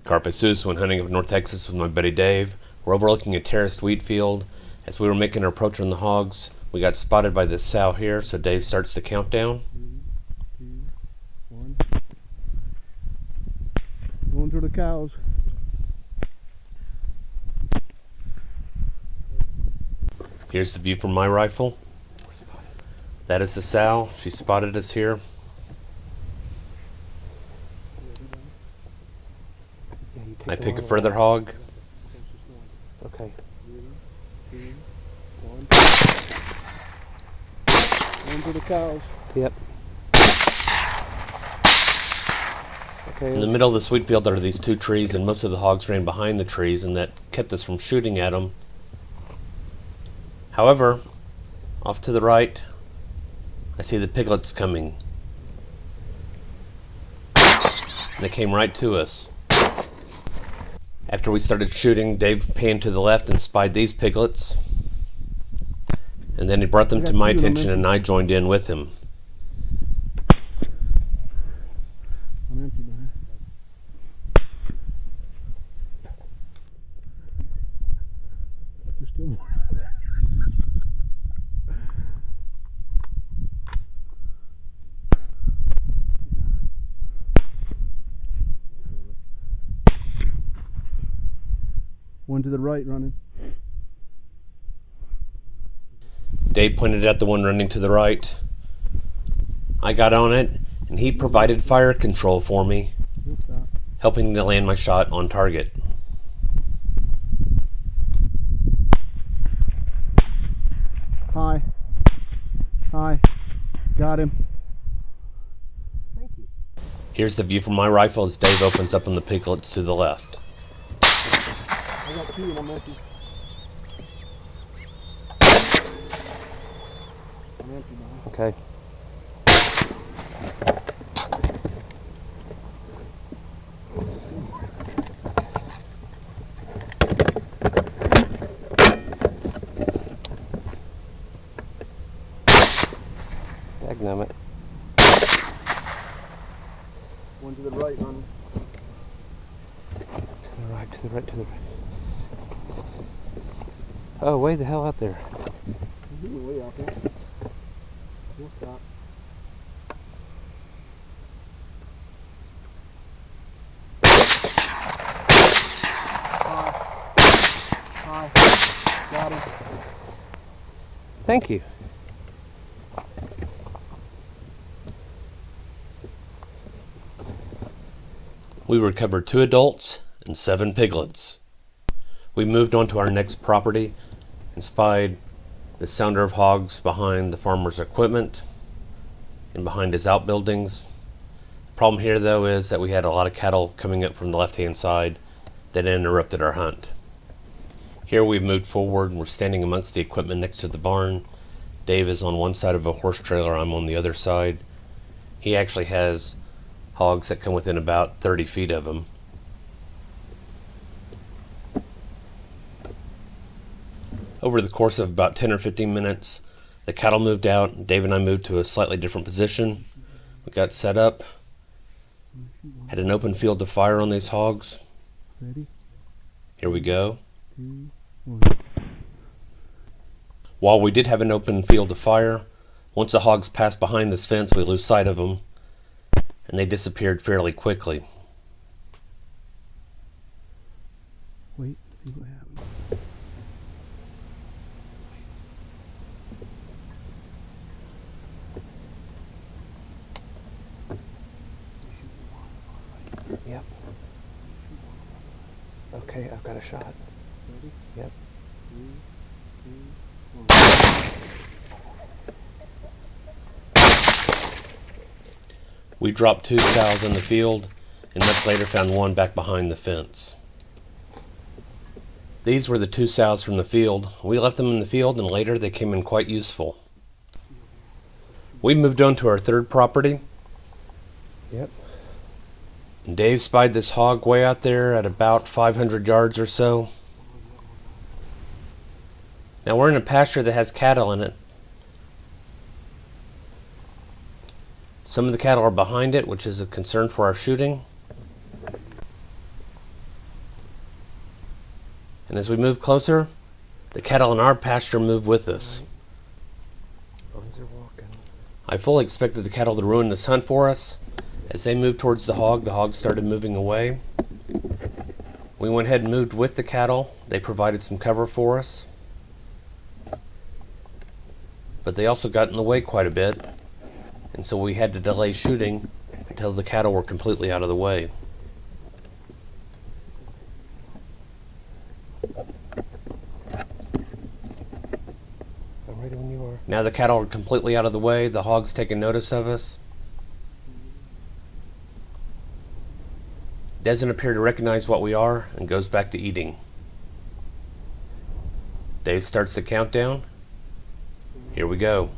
Carpus when hunting up North Texas with my buddy Dave. We're overlooking a terraced wheat field. As we were making our approach on the hogs, we got spotted by this sow here, so Dave starts the countdown. 3, 2, 1. Going through the cows. Here's the view from my rifle. That is the sow. She spotted us here. I pick a further hog. Okay. 3, 2, 1. Going to the cows. Yep. Okay. In the middle of this wheat field there are these two trees, and most of the hogs ran behind the trees, and that kept us from shooting at them. However, off to the right, I see the piglets coming. And they came right to us. After we started shooting, Dave panned to the left and spied these piglets. And then he brought them to my attention, and I joined in with him. I'm empty, man. There's still more. One to the right running. Dave pointed out the one running to the right. I got on it, and he provided fire control for me, helping to land my shot on target. Hi. Hi. Got him. Thank you. Here's the view from my rifle as Dave opens up on the piglets to the left. I got 2 and I'm empty. I'm empty now. Okay. Dagnammit. One to the right running. To the right, to the right, to the right. Oh, way the hell out there. He's way out there. He'll stop. Hi. Got him. Thank you. We recovered 2 adults and 7 piglets. We moved on to our next property and spied the sounder of hogs behind the farmer's equipment and behind his outbuildings. Problem here though is that we had a lot of cattle coming up from the left hand side that interrupted our hunt. Here we've moved forward and we're standing amongst the equipment next to the barn. Dave is on one side of a horse trailer, I'm on the other side. He actually has hogs that come within about 30 feet of him. Over the course of about 10 or 15 minutes, the cattle moved out, and Dave and I moved to a slightly different position. We got set up, had an open field to fire on these hogs. Ready? Here we go. 2, 1. While we did have an open field to fire, once the hogs passed behind this fence, we lose sight of them, and they disappeared fairly quickly. Wait, see what happens. Yep. Okay, I've got a shot. Ready? Yep. 3, 2, 1. We dropped 2 sows in the field, and much later found one back behind the fence. These were the 2 sows from the field. We left them in the field, and later they came in quite useful. We moved on to our third property. Yep. And Dave spied this hog way out there at about 500 yards or so. Now we're in a pasture that has cattle in it. Some of the cattle are behind it, which is a concern for our shooting. And as we move closer, the cattle in our pasture move with us. As long as they're walking. I fully expected the cattle to ruin this hunt for us. As they moved towards the hog started moving away. We went ahead and moved with the cattle. They provided some cover for us. But they also got in the way quite a bit, and so we had to delay shooting until the cattle were completely out of the way. I'm ready when you are. Now the cattle are completely out of the way, the hog's taking notice of us. Doesn't appear to recognize what we are and goes back to eating. Dave starts the countdown. Here we go.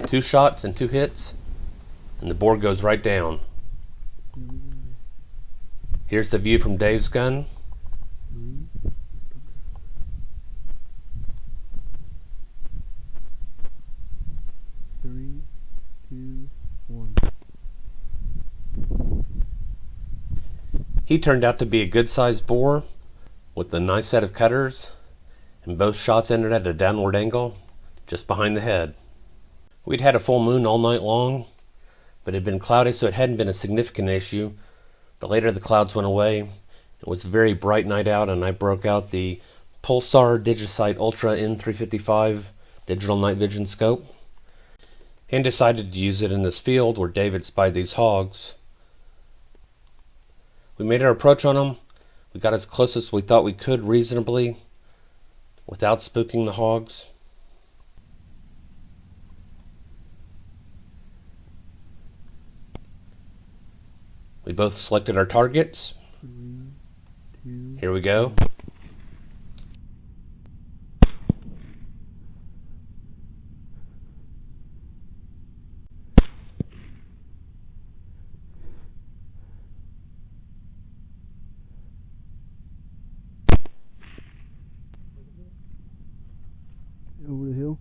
2 shots and 2 hits, and the boar goes right down. Here's the view from Dave's gun. Three, two, one. He turned out to be a good-sized boar with a nice set of cutters, and both shots ended at a downward angle just behind the head. We'd had a full moon all night long, but it had been cloudy, so it hadn't been a significant issue. But later the clouds went away. It was a very bright night out, and I broke out the Pulsar Digisight Ultra N355 digital night vision scope and decided to use it in this field where David spied these hogs. We made our approach on them. We got as close as we thought we could reasonably without spooking the hogs. We both selected our targets. 3, 2. Here we go. Over the hill.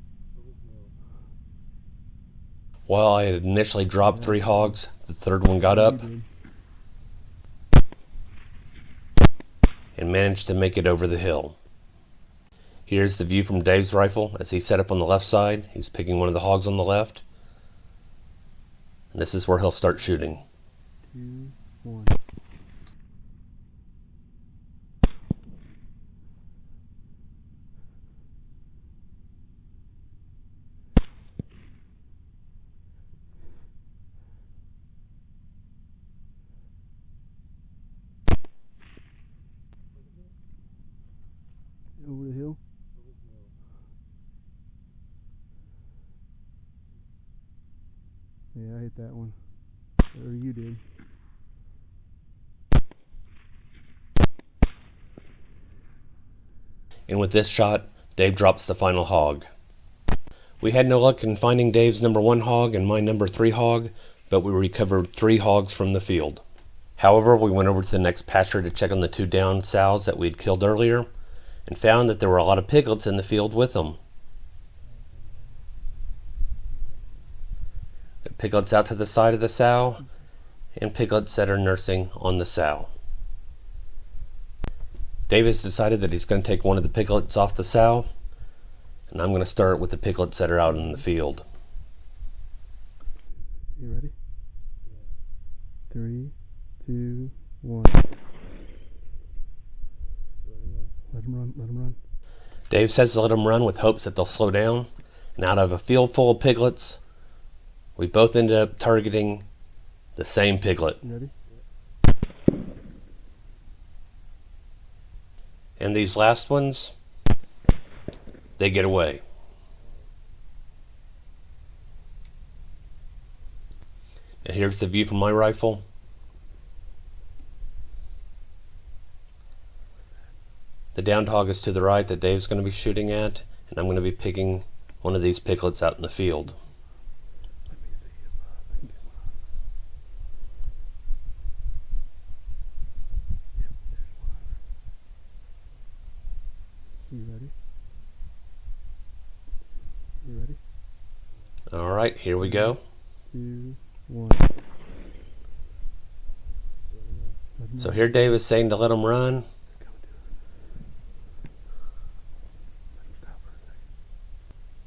While I had initially dropped 3 hogs, the third one got up and managed to make it over the hill. Here's the view from Dave's rifle as he's set up on the left side. He's picking one of the hogs on the left. And this is where he'll start shooting. 2, 1. Over the hill. Yeah, I hit that one. Or you did. And with this shot, Dave drops the final hog. We had no luck in finding Dave's number 1 hog and my number 3 hog, but we recovered 3 hogs from the field. However, we went over to the next pasture to check on the 2 down sows that we'd killed earlier, and found that there were a lot of piglets in the field with them. The piglets out to the side of the sow, and piglets that are nursing on the sow. Dave has decided that he's going to take one of the piglets off the sow, and I'm going to start with the piglets that are out in the field. You ready? 3, 2, 1. Let him run, let him run. Dave says to let them run with hopes that they'll slow down, and out of a field full of piglets, we both ended up targeting the same piglet. You ready? And these last ones, they get away. And here's the view from my rifle. The downed hog is to the right that Dave's going to be shooting at, and I'm going to be picking one of these piglets out in the field. You ready? You ready? All right, here we go. 2, 1. So here Dave is saying to let him run.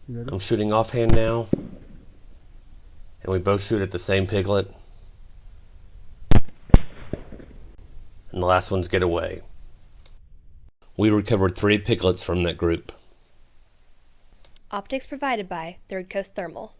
You ready? I'm shooting offhand now. And we both shoot at the same piglet. And the last ones get away. We recovered 3 piglets from that group. Optics provided by Third Coast Thermal.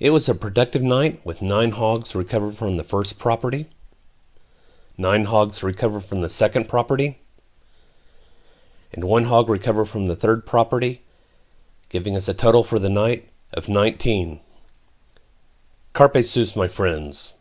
It was a productive night with 9 hogs recovered from the first property, 9 hogs recovered from the second property, and 1 hog recovered from the third property, giving us a total for the night of 19. Carpe sus, my friends.